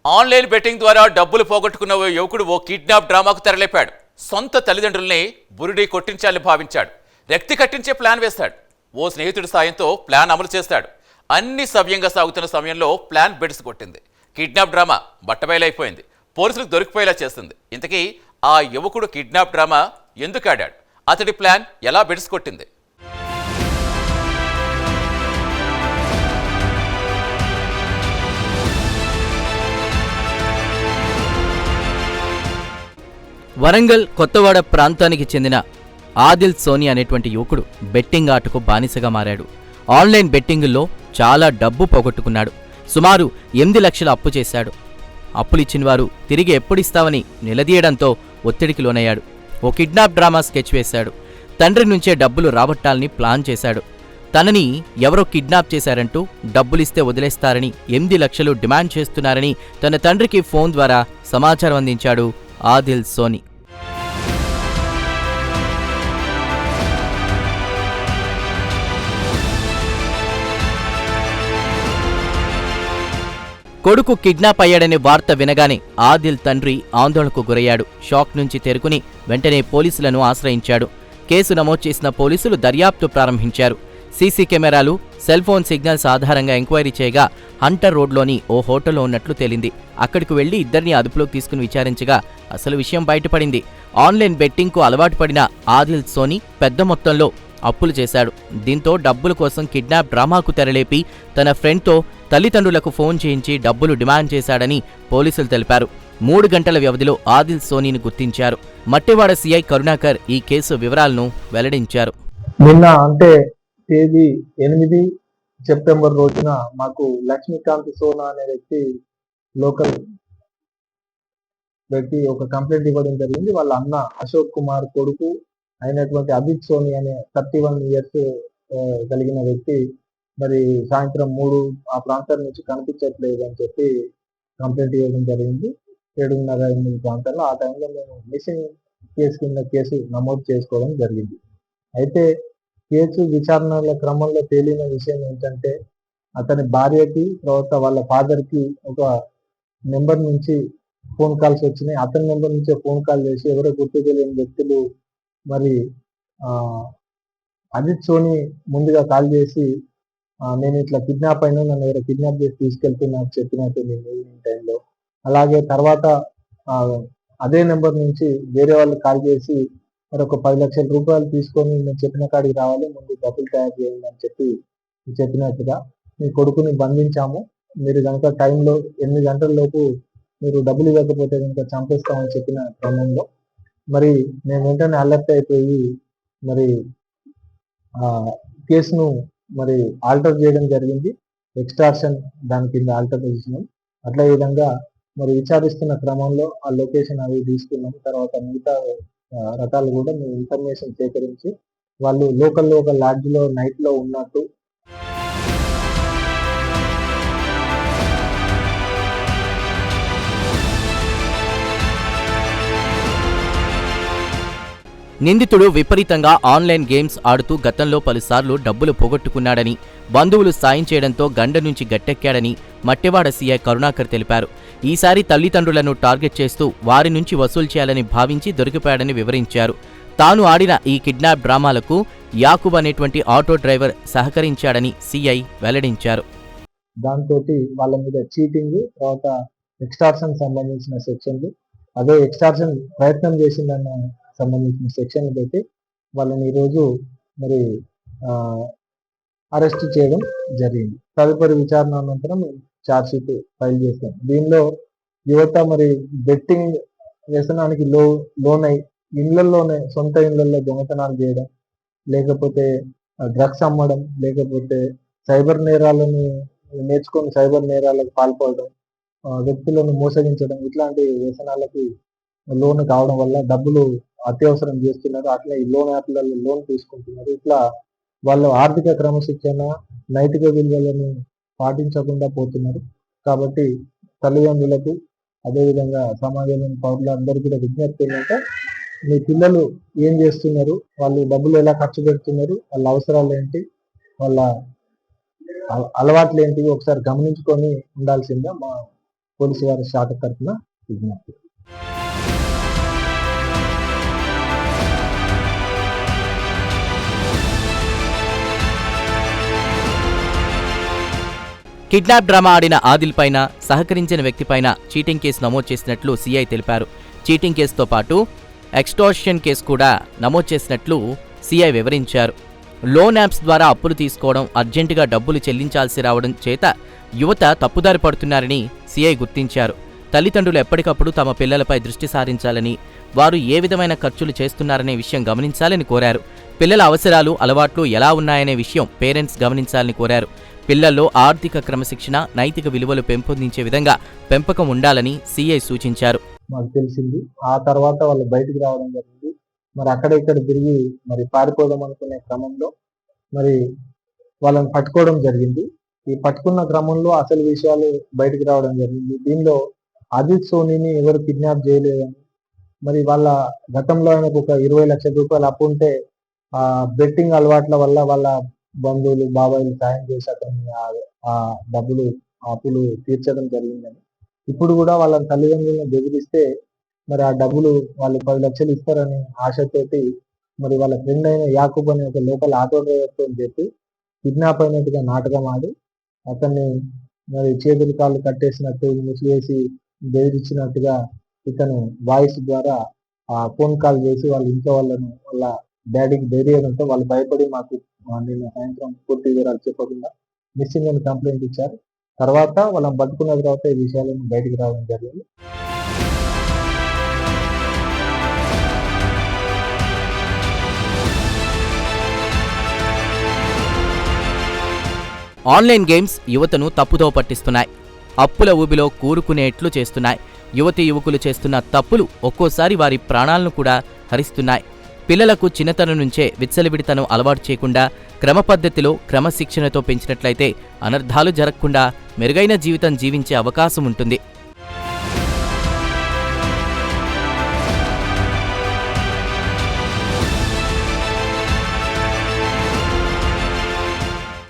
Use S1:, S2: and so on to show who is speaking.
S1: Online betting ద్వారా డబ్బులు పోగొట్టుకున్న ఓ యువకుడు ఓ కిడ్నాప్ డ్రామాకు తెరలేపాడు. సొంత తల్లిదండ్రుల్ని బురిడి కొట్టించాలని భావించాడు. రక్తి కట్టించే ప్లాన్ వేస్తాడు. ఓ స్నేహితుడి సాయంతో ప్లాన్ అమలు చేస్తాడు. అన్ని సవ్యంగా సాగుతున్న సమయంలో ప్లాన్ బెడిసి కొట్టింది. కిడ్నాప్ డ్రామా బట్టబయలైపోయింది. పోలీసులకు దొరికిపోయేలా చేస్తుంది. ఇంతకీ ఆ యువకుడు కిడ్నాప్ డ్రామా ఎందుకు ఆడాడు? అతడి ప్లాన్ ఎలా బెడిసి కొట్టింది?
S2: వరంగల్ కొత్తవాడ ప్రాంతానికి చెందిన ఆదిల్ సోని అనేటువంటి యువకుడు బెట్టింగ్ ఆటకు బానిసగా మారాడు. ఆన్లైన్ బెట్టింగుల్లో చాలా డబ్బు పోగొట్టుకున్నాడు. సుమారు 8 లక్షల అప్పు చేశాడు. అప్పులిచ్చిన వారు తిరిగి ఎప్పుడిస్తావని నిలదీయడంతో ఒత్తిడికి లోనయ్యాడు. ఓ కిడ్నాప్ డ్రామా స్కెచ్ వేశాడు. తండ్రి నుంచే డబ్బులు రాబట్టాలని ప్లాన్ చేశాడు. తనని ఎవరో కిడ్నాప్ చేశారంటూ డబ్బులిస్తే వదిలేస్తారని 8 లక్షలు డిమాండ్ చేస్తున్నారని తన తండ్రికి ఫోన్ ద్వారా సమాచారం అందించాడు ఆదిల్ సోని. కొడుకు కిడ్నాప్ అయ్యాడనే వార్త వినగానే ఆదిల్ తండ్రి ఆందోళనకు గురయ్యాడు. షాక్ నుంచి తేరుకుని వెంటనే పోలీసులను ఆశ్రయించాడు. కేసు నమోదు చేసిన పోలీసులు దర్యాప్తు ప్రారంభించారు. సీసీ కెమెరాలు, సెల్ ఫోన్ సిగ్నల్స్ ఆధారంగా ఎంక్వైరీ చేయగా హంటర్ రోడ్లోని ఓ హోటల్లో ఉన్నట్లు తేలింది. అక్కడికి వెళ్లి ఇద్దరిని అదుపులోకి తీసుకుని విచారించగా అసలు విషయం బయటపడింది. ఆన్లైన్ బెట్టింగ్కు అలవాటు పడిన ఆదిల్ సోని పెద్ద మొత్తంలో అప్పులు చేశాడు. దీంతో డబ్బుల కోసం కిడ్నాప్ డ్రామాకు తెరలేపి తన ఫ్రెండ్తో తల్లిదండ్రులకు ఫోన్ చేయించి డబ్బులు డిమాండ్ చేశాడని పోలీసులు తెలిపారు. 3 గంటల వ్యవధిలో ఆదిల్ సోనీని గుర్తించారు. మట్టివాడ సీఐ కరుణాకర్ ఈ కేసు వివరాలను వెల్లడించారు.
S3: నిన్న అంటే తేదీ 8 సెప్టెంబర్ రోజున మాకు లక్ష్మీకాంత్ సోనా అనే లోకల్ వ్యక్తి ఒక కంప్లైంట్ ఇవ్వడం జరిగింది. వాళ్ళ అన్న అశోక్ కుమార్ కొడుకు అయినటువంటి అభిత్ సోని అనే 31 ఇయర్స్ కలిగిన వ్యక్తి మరి సాయంత్రం 3 ఆ ప్రాంతం నుంచి కనిపించట్లేదు అని చెప్పి కంప్లైంట్ ఇవ్వడం జరిగింది. 7:30 ప్రాంతంలో ఆ టైంలో మేము మిస్సింగ్ కేసు కింద కేసు నమోదు చేసుకోవడం జరిగింది. అయితే కేసు విచారణల క్రమంలో తేలిన విషయం ఏంటంటే అతని భార్యకి తర్వాత వాళ్ళ ఫాదర్కి ఒక నెంబర్ నుంచి ఫోన్ కాల్స్ వచ్చినాయి. అతని నెంబర్ నుంచే ఫోన్ కాల్ చేసి ఎవరో గుర్తు తెలియని వ్యక్తులు మరి అజిత్ సోని ముందుగా కాల్ చేసి నేను ఇట్లా కిడ్నాప్ అయినా, నన్ను ఎవరో కిడ్నాప్ చేసి తీసుకెళ్తున్నారు చెప్పినట్టు నేను ఈవినింగ్ టైంలో. అలాగే తర్వాత అదే నెంబర్ నుంచి వేరే వాళ్ళు కాల్ చేసి మరి ఒక 10 లక్షల రూపాయలు తీసుకొని నేను చెప్పిన కాడికి రావాలి, ముందు డబ్బులు తయారు చేయండి అని చెప్పి చెప్పినట్టుగా మీ కొడుకుని బంధించాము, మీరు కనుక టైంలో 8 గంటల లోపు మీరు డబ్బులు ఇవ్వకపోతే కనుక చంపేస్తామని చెప్పిన క్రమంలో మరి నేను వెంటనే అలర్ట్ అయిపోయి మరి కేసును మరి ఆల్టర్ చేయడం జరిగింది. ఎక్స్టార్షన్ దాని కింద ఆల్టర్ చేసినాం. అట్లా విధంగా మరి విచారిస్తున్న క్రమంలో ఆ లొకేషన్ అవి తీసుకున్నాం. తర్వాత మిగతా రకాలు కూడా మేము ఇన్ఫర్మేషన్ సేకరించి వాళ్ళు లోకల్లో ఒక లాడ్జ్లో నైట్లో ఉన్నట్టు
S2: నిందితుడు విపరీతంగా ఆన్లైన్ గేమ్స్ ఆడుతూ గతంలో పలుసార్లు డబ్బులు పోగొట్టుకున్నాడని, బంధువులు సాయం చేయడంతో గండ నుంచి గట్టెక్కాడని మట్టివాడ సీఐ కరుణాకర్ తెలిపారు. ఈసారి తల్లిదండ్రులను టార్గెట్ చేస్తూ వారి నుంచి వసూలు చేయాలని భావించి దొరికిపోయాడని వివరించారు. తాను ఆడిన ఈ కిడ్నాప్ డ్రామాలకు యాకూబ్ అనేటువంటి ఆటో డ్రైవర్ సహకరించాడని సీఐ వెల్లడించారు.
S3: దాంతో వాళ్ళ మీద చీటింగ్, తర్వాత ఎక్స్టార్షన్ సంబంధించిన సెక్షన్లు, అదే ఎక్స్టార్షన్ ప్రయత్నం చేసిందన్న సంబంధించిన సెక్షన్ పెట్టి వాళ్ళని ఈరోజు మరి అరెస్ట్ చేయడం జరిగింది. తదుపరి విచారణ అనంతరం ఛార్జ్ షీట్ ఫైల్ చేస్తాం. దీనిలో యువత మరి బెట్టింగ్ వ్యసనానికి లోనై ఇళ్లలోనే సొంత ఇళ్లలో దొంగతనాలు చేయడం, లేకపోతే డ్రగ్స్ అమ్మడం, లేకపోతే సైబర్ నేరాలను నేర్చుకొని సైబర్ నేరాలకు పాల్పడడం, వ్యక్తులను మోసగించడం, ఇట్లాంటి వ్యసనాలకి లోన్ కావడం వల్ల డబ్బులు అత్యవసరం చేస్తున్నారు. అట్లా ఈ లోన్ యాప్లలో లోన్ తీసుకుంటున్నారు. ఇట్లా వాళ్ళు ఆర్థిక క్రమశిక్షణ, నైతిక విలువలను పాటించకుండా పోతున్నారు. కాబట్టి తల్లిదండ్రులకు అదేవిధంగా సమాజంలోని పౌరులందరూ కూడా విజ్ఞప్తి ఏంటంటే మీ పిల్లలు ఏం చేస్తున్నారు, వాళ్ళు డబ్బులు ఎలా ఖర్చు పెడుతున్నారు, వాళ్ళ అవసరాలు ఏంటి, వాళ్ళ అలవాట్లు ఏంటివి ఒకసారి గమనించుకొని ఉండాల్సిందే. మా పోలీసు వారి శాఖ తరఫున విజ్ఞప్తి.
S2: కిడ్నాప్ డ్రామా ఆడిన ఆదిల్ పైన, సహకరించిన వ్యక్తిపైన చీటింగ్ కేసు నమోదు చేసినట్లు సీఐ తెలిపారు. చీటింగ్ కేసుతో పాటు ఎక్స్టోర్షన్ కేసు కూడా నమోదు చేసినట్లు సీఐ వివరించారు. లోన్ యాప్స్ ద్వారా అప్పులు తీసుకోవడం, అర్జెంటుగా డబ్బులు చెల్లించాల్సి రావడం చేత యువత తప్పుదారి పడుతున్నారని సీఐ గుర్తించారు. తల్లిదండ్రులు ఎప్పటికప్పుడు తమ పిల్లలపై దృష్టి సారించాలని, వారు ఏ విధమైన ఖర్చులు చేస్తున్నారనే విషయం గమనించాలని కోరారు. పిల్లల అవసరాలు, అలవాట్లు ఎలా ఉన్నాయనే విషయం పేరెంట్స్ గమనించాలని కోరారు. పిల్లల్లో ఆర్థిక క్రమశిక్షణ, నైతిక విలువలు పెంపొందించే విధంగా పెంపకం ఉండాలని సీఐ సూచించారు.
S3: మాకు తెలిసింది. ఆ తర్వాత వాళ్ళు బయటికి రావడం జరిగింది. మరి అక్కడ ఇక్కడ తిరిగి మరి పారిపోదాం అనుకునే క్రమంలో మరి వాళ్ళని పట్టుకోవడం జరిగింది. ఈ పట్టుకున్న క్రమంలో అసలు విషయాలు బయటికి రావడం జరిగింది. దీనిలో అజిత్ సోనీని ఎవరు కిడ్నాప్ చేయలేదని, మరి వాళ్ళ గతంలో ఆయనకు ఒక 20 లక్షల రూపాయలు అప్పు ఉంటే ఆ బెట్టింగ్ అలవాట్ల వల్ల వాళ్ళ బంధువులు, బాబాయిలు సాయం చేసి అతన్ని ఆ డబ్బులు, అప్పులు తీర్చడం జరిగిందని, ఇప్పుడు కూడా వాళ్ళ తల్లిదండ్రులను బెదిరిస్తే మరి ఆ డబ్బులు వాళ్ళు 10 లక్షలు ఇస్తారని ఆశతోటి మరి వాళ్ళ ఫ్రెండ్ అయిన యాకూబ్ అనే ఒక లోకల్ ఆటో డ్రైవర్తో చెప్పి కిడ్నాప్ అయినట్టుగా నాటకం ఆడి అతన్ని మరి చేతులు కాళ్ళు కట్టేసినట్టు, ముసివేసి బెదిరించినట్టుగా ఇతను వాయిస్ ద్వారా ఆ ఫోన్ కాల్ చేసి వాళ్ళ ఇంట్లో వాళ్ళ డాడీకి బెదిరియడంతో వాళ్ళు భయపడి మాకు నిన్న సాయంత్రం పూర్తి వివరాలు చెప్పకుండా మిస్సింగ్ అని కంప్లైంట్ ఇచ్చారు. తర్వాత వాళ్ళని పట్టుకున్న తర్వాత ఈ విషయాలను బయటికి రావడం జరిగింది.
S2: ఆన్లైన్ గేమ్స్ యువతను తప్పుదో పట్టిస్తున్నాయి. అప్పుల ఊబిలో కూరుకునేట్లు చేస్తున్నాయి. యువతీ యువకులు చేస్తున్న తప్పులు ఒక్కోసారి వారి ప్రాణాలను కూడా హరిస్తున్నాయి. పిల్లలకు చిన్నతనం నుంచే విచ్చలవిడితనం అలవాటు చేయకుండా క్రమపద్ధతిలో, క్రమశిక్షణతో పెంచినట్లయితే అనర్థాలు జరగకుండా మెరుగైన జీవితం జీవించే అవకాశం ఉంటుంది.